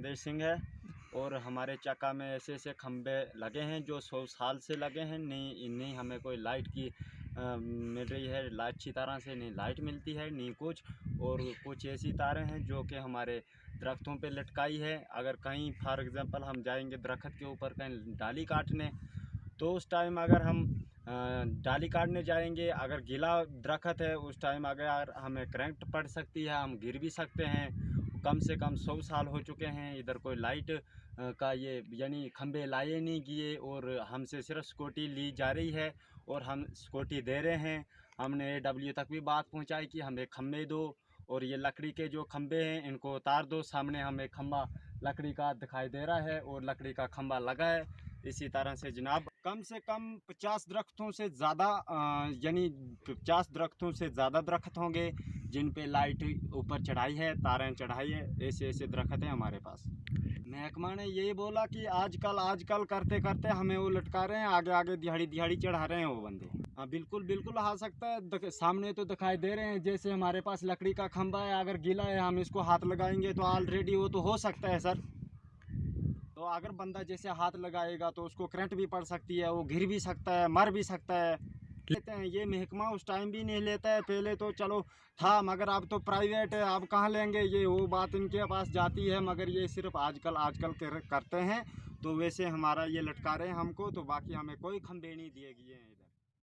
संदेश सिंह है और हमारे चक्का में ऐसे ऐसे खंबे लगे हैं जो 100 साल से लगे हैं। नहीं हमें कोई लाइट की मिल रही है, लाइट अच्छी तरह से नहीं लाइट मिलती है, नहीं कुछ। और कुछ ऐसी तारें हैं जो कि हमारे दरख्तों पे लटकाई है। अगर कहीं फॉर एग्ज़ाम्पल हम जाएंगे दरख्त के ऊपर कहीं डाली काटने, तो उस टाइम अगर हम डाली काटने जाएंगे, अगर गीला दरख्त है उस टाइम अगर हमें करंट पड़ सकती है, हम गिर भी सकते हैं। कम से कम 100 साल हो चुके हैं, इधर कोई लाइट का ये यानी खंबे लाए नहीं गए और हमसे सिर्फ सिक्योरिटी ली जा रही है और हम सिक्योरिटी दे रहे हैं। हमने AW तक भी बात पहुंचाई कि हमें खंबे दो और ये लकड़ी के जो खंबे हैं इनको उतार दो। सामने हमें खंबा लकड़ी का दिखाई दे रहा है और लकड़ी का खंबा लगा है। इसी तरह से जनाब कम से कम 50 दरख्तों से ज़्यादा यानी 50 दरख्तों से ज़्यादा दरख्त होंगे जिन पे लाइट ऊपर चढ़ाई है, तारें चढ़ाई है। ऐसे ऐसे दरख्त हैं हमारे पास। महकमा ने यही बोला कि आजकल करते करते हमें वो लटका रहे हैं, आगे आगे दिहाड़ी चढ़ा रहे हैं वो बंदे। हाँ बिल्कुल बिल्कुल आ सकता है, सामने तो दिखाई दे रहे हैं। जैसे हमारे पास लकड़ी का खंबा है, अगर गीला है हम इसको हाथ लगाएंगे तो ऑलरेडी वो तो हो सकता है सर। तो अगर बंदा जैसे हाथ लगाएगा तो उसको करंट भी पड़ सकती है, वो गिर भी सकता है, मर भी सकता है। लेते हैं ये महकमा उस टाइम भी नहीं लेता है, पहले तो चलो था, मगर अब तो प्राइवेट है, अब कहाँ लेंगे, ये वो बात इनके पास जाती है। मगर ये सिर्फ आजकल करते हैं। तो वैसे हमारा ये लटका रहे हैं हमको, तो बाकी हमें कोई खंबे नहीं दिए गए हैं।